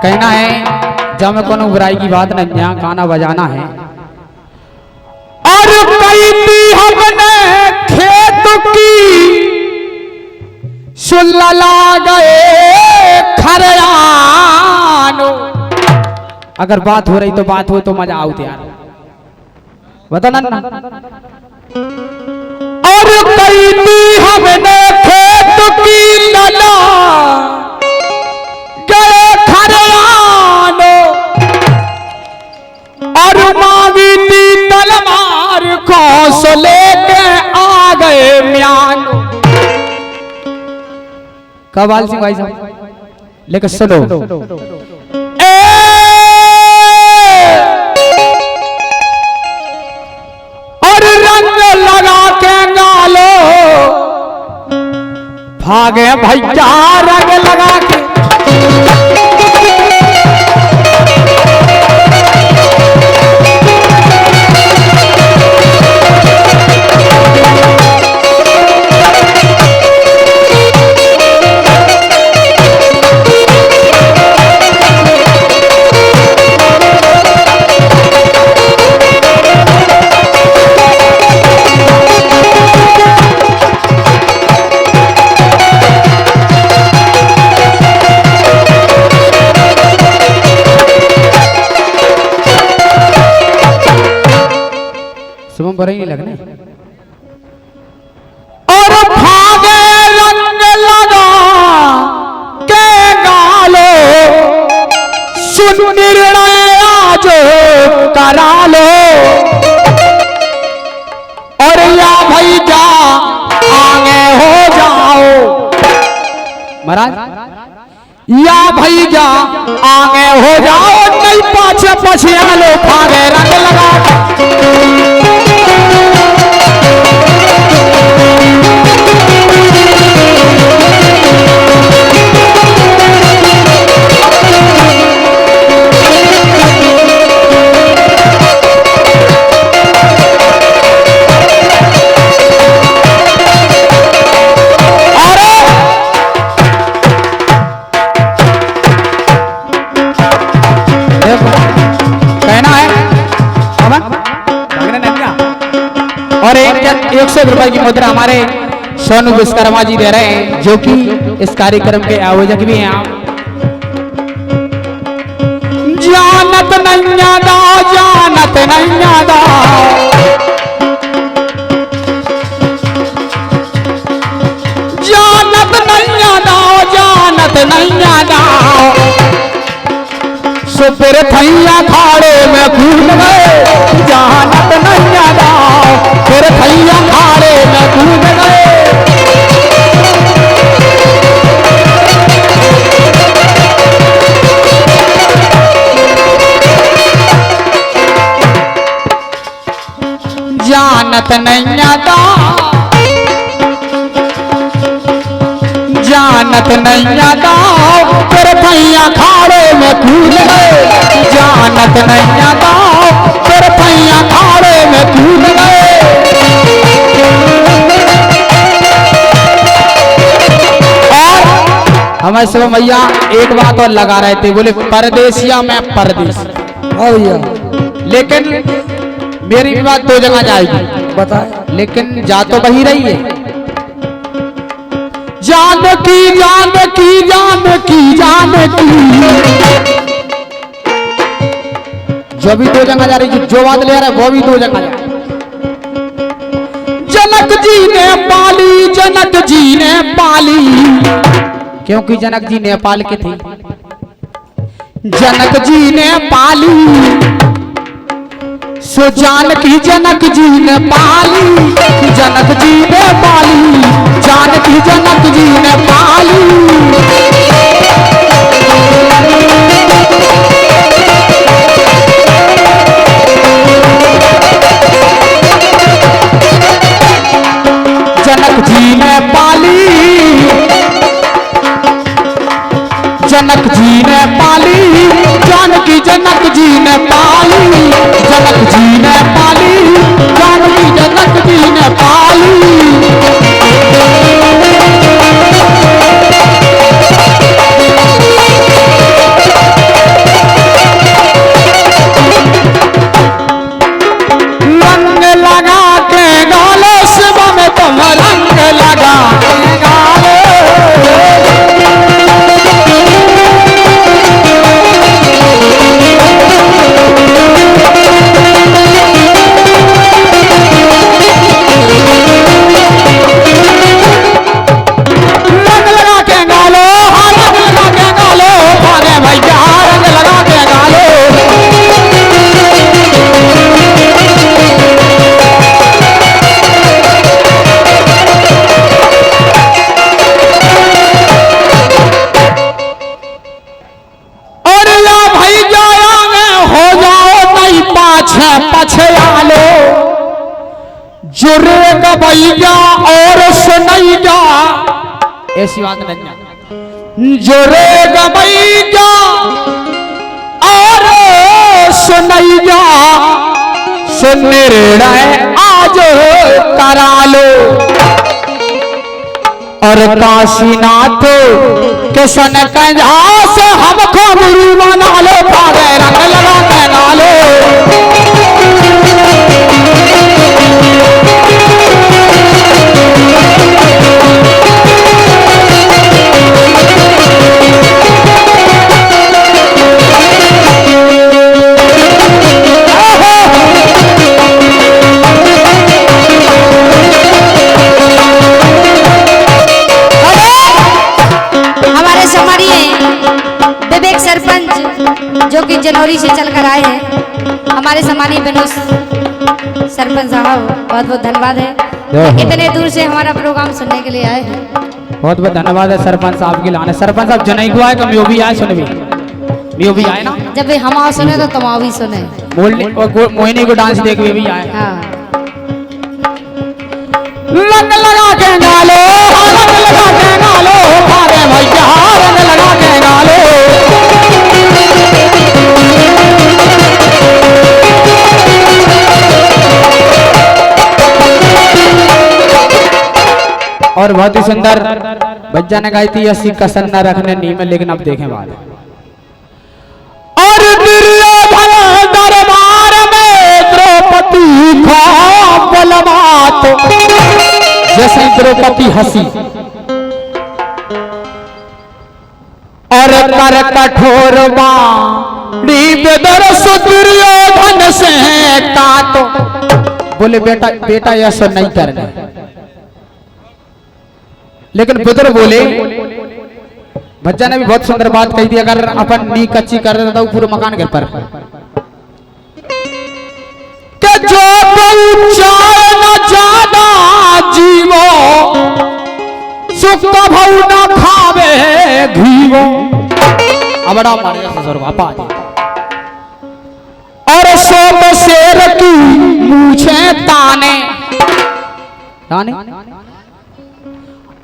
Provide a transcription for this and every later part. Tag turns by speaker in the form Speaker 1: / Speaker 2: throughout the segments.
Speaker 1: कहना है जब में कोनो बुराई की बात नहीं, यहाँ गाना बजाना है। और कई थी हमने खेत की सुलला गए खरयानो। अगर बात हो रही तो बात हो तो मजा आओ यार, बता ना। और कई थी हमने खेत की लला गए खरयानो, और मांगी थी तलवार कौस लेके आ गए म्यानो। कबाल सिंह भाई साहब लेकिन सुनो, और रंग लगा के गालो भागे भैया रंग लगा के। सुबह बुरा ही नहीं लगने। और भागे रंग लगा के गालो, सुन निर्णय आज करा लो। और या भाई जा आगे हो जाओ महाराज, या भाई जा आगे हो जाओ, नहीं पाछे पछिया लो। भागे रंग लगा और 100 रुपए की मुद्रा हमारे सोनू विश्वकर्मा जी दे रहे हैं, जो कि इस कार्यक्रम के आयोजक भी हैं। आप जानत नैया दा, जानत नैया दा, जानत नैया दा, जानत नैया दा। सुपर थैया खाड़े में कूद गए, जानत नैया दा, फिर थैया खाड़े में कूद गए। जानत नैया दा, जानत नैया दा, फिर थैया खाड़े में कूद गए। जानत नैया दा, फिर थैया खाड़े में कूद गए। और हमें सब मैया एक बात और लगा रहे थे, बोले परदेसिया में परदेश। लेकिन मेरी भी बात 2 जगह जाएगी, बताए, लेकिन जा तो वही रही है। जानकी जानकी जानकी जानकी, जो भी 2 जगह जा रही, जो बात ले रहा है वो भी 2 जगह जा रही। जनक जी ने पाली, जनक जी ने पाली, क्योंकि जनक जी नेपाल के थे। जनक जी ने पाली, सो जानकी जनक जी ने पाली, जनक जी ने पाली, जानकी जनक जी ने पाली। जनक जी ने पाली, जनक जी ने पाली, जानकी जनक जी ने पाली, जनक जी ने पाली, जानकी जनक जी ने पाली। पछयालो जुरे गबैया और सुनैया ऐसी बात नहीं जुरे गबैया और सुनैया से निर्णय आज करा लो और काशीनाथ के सन कंजास हमको गुरु बना लो पारे रंग लगा पहना लो
Speaker 2: जो कि जनवरी से चलकर आए हैं हमारे सम्मानीय विनोद सरपंच साहब बहुत बहुत धन्यवाद है इतने दूर से हमारा प्रोग्राम सुनने के लिए आए हैं
Speaker 1: बहुत बहुत धन्यवाद है सरपंच साहब के लाने सरपंच साहब जनई को आए तो मैं भी आए सुन भी भी आए ना
Speaker 2: जब भी हम आओ सुने तो तुम आओ भी सुने
Speaker 1: मोहिनी को डांस देख भी आए
Speaker 2: हाँ
Speaker 1: रंग लगा के गालो रंग लगा के गालो भागे भैया रंग लगा के गालो और बहुत ही सुंदर बच्चा ने गाई थी अस्सी कसर न रखने नी में लेकिन अब देखें बात और दुर्योधन दरबार में द्रौपदी था बलवात जैसे द्रौपदी हंसी और कर कठोर बाणी बेदरस दुर्योधन से काटो बोले बेटा बेटा ऐसा नहीं करना लेकिन बुजुर्ग बोले भज्जा ने भी बहुत सुंदर बात कही थी अगर अपन नी कच्ची कर देता तो पूरा मकान गिर पर के जो चाय न ज्यादा जीवो सुख भऊ न खावे घीवो अबड़ा मारे ससुर बापा और सोम शेर की मूछे ताने ताने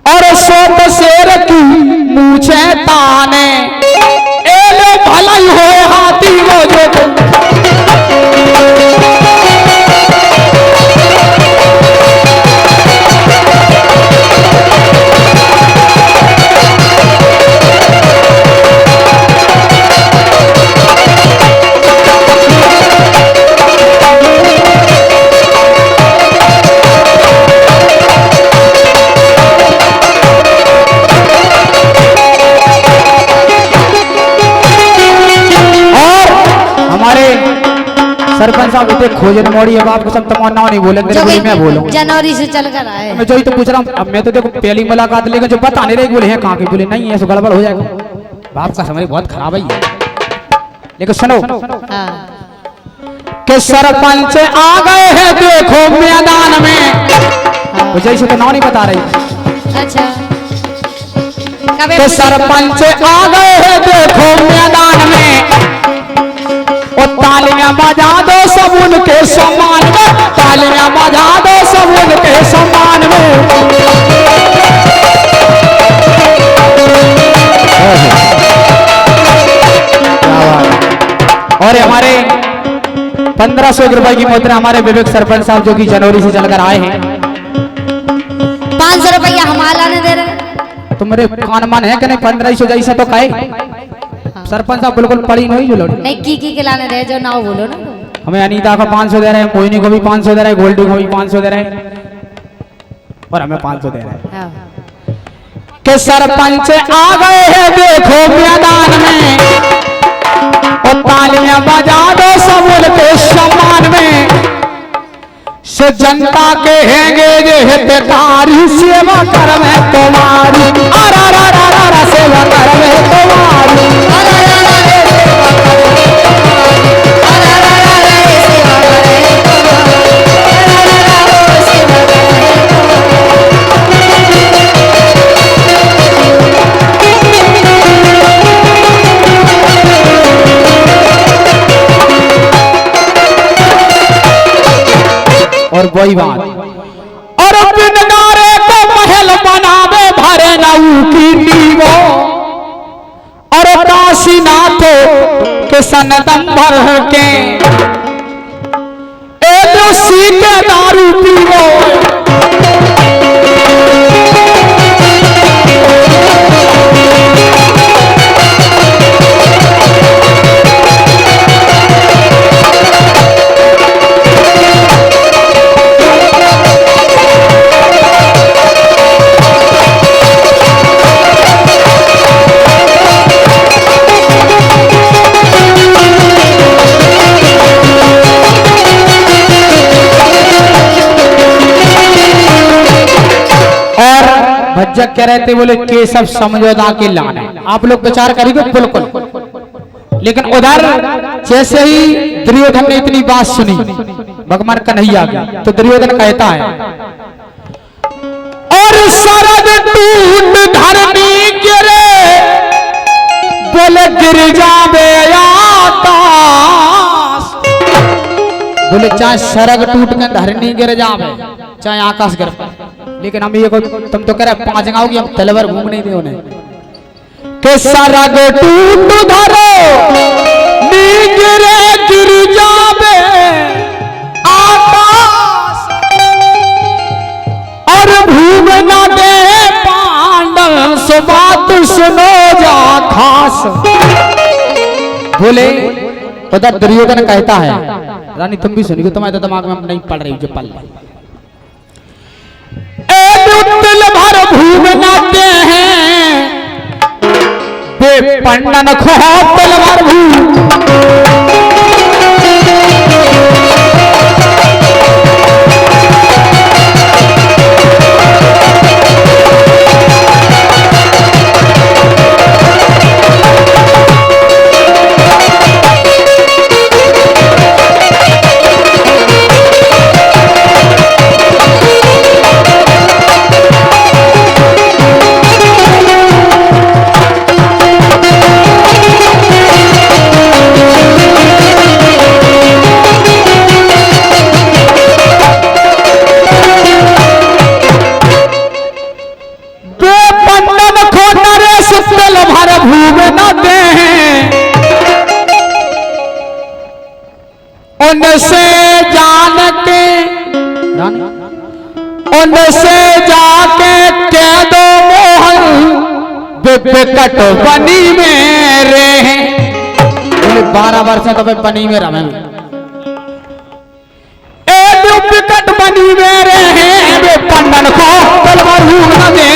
Speaker 1: और सोप शेर की मूछे ताने एले भलाई हो हाथी वो जो सरपंच साहब इतने खोजन मोड़ी है आपको सब तमन्ना नहीं बोले तेरे बोले मैं बोलूं
Speaker 2: जनवरी से चलकर आए
Speaker 1: मैं जो ही तो पूछ रहा हूं अब मैं तो देखो पहली मुलाकात लेकिन जो बता नहीं रहे बोले हैं कहां के बोले नहीं है सो गड़बड़ हो जाएगा बाप का समय बहुत खराब है लेकिन सुनो
Speaker 2: हाँ
Speaker 1: कि सरपंच आ गए हैं देखो मैदान में मुझे इसे तो नाम नहीं बता रही
Speaker 2: अच्छा
Speaker 1: कि सरपंच आ गए हैं देखो मैदान में तालियां बजा दो सब उनके सम्मान में तालियां बजा दो सब उनके सम्मान में और हमारे 1500 रुपए की मुद्रा हमारे विवेक सरपंच साहब जो कि जनवरी से चलकर आए हैं
Speaker 2: 500 रुपया हमारा ने दे रहे
Speaker 1: तुम्हारे कान मन है कि नहीं 1500 जैसा तो कहे सरपंच साहब बिल्कुल पड़ी नहीं जो लोग
Speaker 2: नहीं की के लाने रहे जो ना बोलो ना
Speaker 1: हमें अनीता को 500 दे रहे हैं मोहिनी को भी 500 दे रहे हैं गोल्डी को भी 500 दे रहे हैं और हमें 500 दे रहे हैं
Speaker 2: हाँ।
Speaker 1: कि सरपंच आ गए हैं देखो मैदान में और तालियां बजा दो सब उनके सम्मान में से जनता के हैंगे जे हितकारी सेवा कर में तुम्हारी आरा रा रा रा रा सेवा कर में तुम्हारी और वही बात, और बिन नारे को महल बनावे भरे नऊ की नीवो, और काशीनाथ के सनदम भर के एलसी के दारू पीवो। भज्जक कह रहे थे, बोले केशव समझौता के लाने। आप लोग विचार करेंगे बिल्कुल, लेकिन उधर जैसे ही दुर्योधन ने इतनी बात सुनी भगवान कन्हैया की, तो दुर्योधन कहता है, और सरग टूट धरनी गिरे, बोले गिर जावे आकाश। बोले चाहे सरग टूट के धरनी गिर जावे, चाहे आकाश गिर पाए, लेकिन हम ये को तुम तो कह रहे 5 गांव की हम तलवार घूम नहीं दे उन्हें के सरग टूट धरो गिरे गिर जावे आकाश, और भूम न दे पांडव सो बात सुनो जा खास। बोले उधर दुर्योधन कहता है, रानी तुम भी सुनिए, तुम्हारे तो दिमाग में नहीं पड़ रही जो पल तिल भर भूम नाते हैं बे पंडन खो तिल भर भूम। उनसे जान के उनसे जाके कह दो मोहन बिकट बनी में रहे। 12 वर्ष तो बनी में रहे, बिकट बनी में रहे, पंडन को तलवार न दे।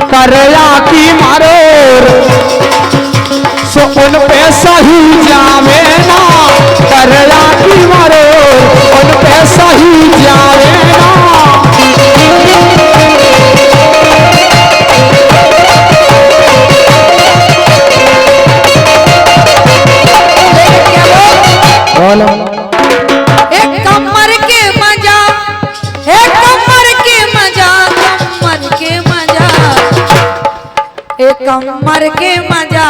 Speaker 1: करया की मारो सो उन पे सही जावे ना, करया की मारो उन पे सही जावे ना। बोलो
Speaker 2: एक कमर के मजा, एक कमर के मजा, कमर के मजा, एक कमर के मजा,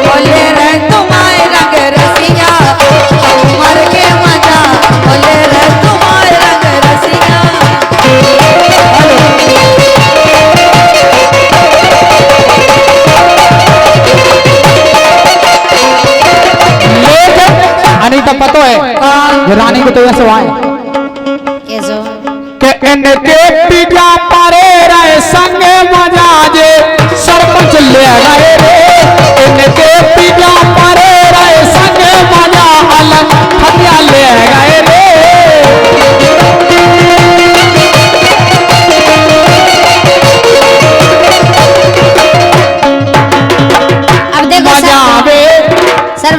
Speaker 2: बोले रे तुम्हारे रंग रसिया, कमर के मजा, बोले रे तुम्हारे रंग रसिया।
Speaker 1: अनीता पतो है रानी को तो ऐसे आए के इनके पिजा पारे रहे संग मजा जे सरपंच ले गए रे, इनके पिजा पारे रहे संग मजा अलग हथिया ले गए रे।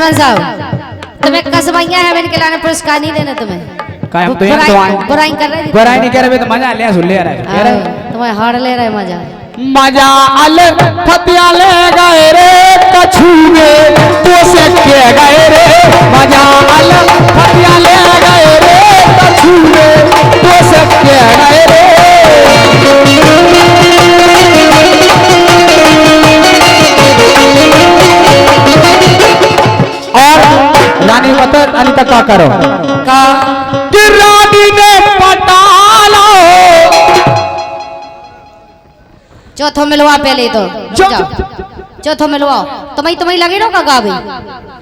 Speaker 3: सरपंच साहब तुम्हें कसबैया है मैंने खिलाने पुरस्कार नहीं देना तुम्हें।
Speaker 1: काय हम तो यहाँ तो आए
Speaker 3: बुराई कर रहे
Speaker 1: बुराई नहीं कर रहे तो मजा ले सुन ले रहा है
Speaker 3: तुम्हें हार ले रहे मजा
Speaker 1: मजा अल फतिया ले गए रे कछुए तो से के गए रे मजा अल फतिया ले गए रे कछुए तो से के गए रे और रानी मतर अनिता का करो
Speaker 2: का
Speaker 1: कि रानी ने पटालो
Speaker 3: चौथो मिलवा पहले तो
Speaker 1: चौ-
Speaker 3: चौथो मिलवाओ तुम्हें लगे ना का भाई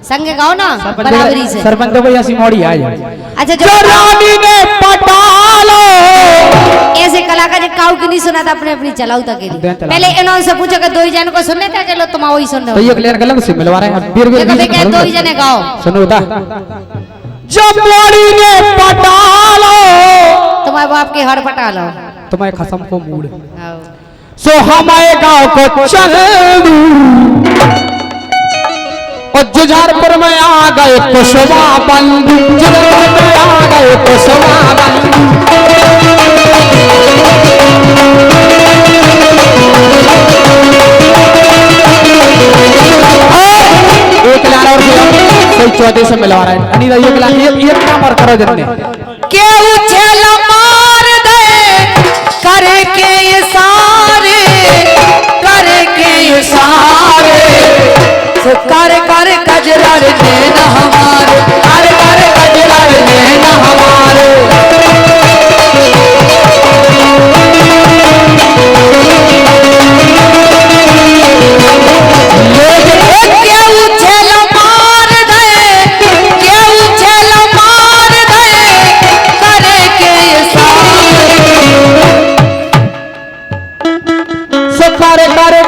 Speaker 3: संगे गाओ ना बराबरी से
Speaker 1: सरपंच तो भैया सिमोड़ी आ
Speaker 3: अच्छा
Speaker 1: जो रानी ने पटालो
Speaker 3: ऐसे कलाकार ने काऊ की नहीं सुना था अपने अपनी चलाऊ तक के लिए पहले इन्होंने से पूछो कि दो ही जन को सुनने थे चलो तुम वही सुन
Speaker 1: तो
Speaker 3: रहे
Speaker 1: ये क्लियर गलत से मिलवा रहे हैं बीर
Speaker 3: हो कभी कहे दो ही जने गाओ
Speaker 1: सुनो ता जब रानी ने पटालो
Speaker 3: तुम्हारे बाप के हर पटा लो
Speaker 1: तुम्हारे खसम को मूड
Speaker 3: आओ।
Speaker 1: सो हमारे गांव को चल दूं और जुझारपुर में आ गए कुशवा बंधु जुझारपुर में आ गए कुशवा बंधु एक लाख और कोई 14 से मिलवा रहा है अनिता एक लाख एक काम और करो जितने
Speaker 2: केहू छेल मार दे करे के इशारे करे के इशारे से कर कर कजरा रे देना हमारे कर कर कजरा रे देना हमारे केहू छेल मार दे केहू छेल मार दे करे के इशारे
Speaker 1: सो करे करे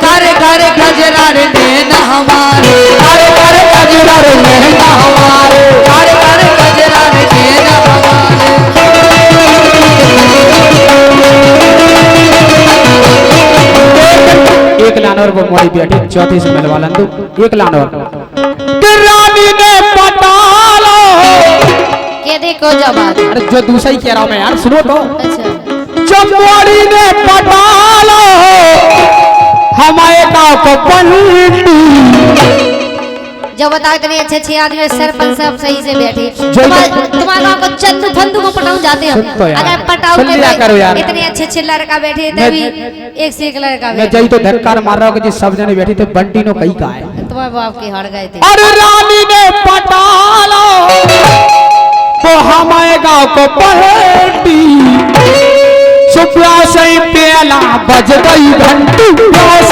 Speaker 2: कर कर गजरा रे देना हमारे
Speaker 1: करे करे कजरा रे मेहना हमारे
Speaker 2: कर कर गजरा रे देना हमारे
Speaker 1: एक लानवर को मोड़ी बेटी चौथी से मिलवा लंदू एक लानवर रानी ने पटालो
Speaker 3: के देखो जवाब
Speaker 1: अरे जो दूसरा ही कह रहा हूं मैं यार सुनो तो
Speaker 3: अच्छा
Speaker 1: चमड़ी ने पटालो हमारे गांव को पंडी
Speaker 3: जो बताओ इतने अच्छे अच्छे आदमी सरपंच सब सही से बैठे
Speaker 1: जो-
Speaker 3: तुम्हारे गाँव को चंदू फंदू को पटाऊ जाते हम
Speaker 1: सुन तो यार,
Speaker 3: अगर पटाऊ
Speaker 1: सुन लिया करो यार।
Speaker 3: इतने अच्छे अच्छे लड़का बैठे
Speaker 1: मैं-
Speaker 3: तभी एक से एक लड़का
Speaker 1: मैं
Speaker 3: बैठे
Speaker 1: जई तो धक्कार मार रहा हूं कि जिस सब जने बैठी थे बंटी नो कहीं का है
Speaker 3: तुम्हारे बाप के हट गए थे
Speaker 1: और रानी ने पटालो तो हमारे गांव को पलटी सुप्या सही पेला बज गई घंटी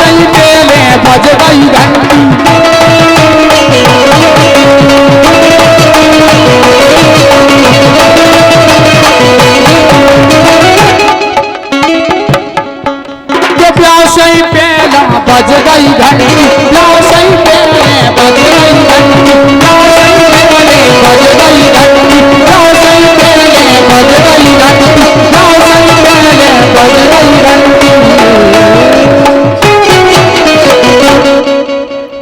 Speaker 1: सही पेले बज गई घंटी सही पेला बज गई घंटी सही पेले बज गई घंटी सही पेले बज गई घंटी सही पेले बज गई घंटी सही पेले बज गई घंटी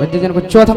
Speaker 1: बंदे जन को चौथा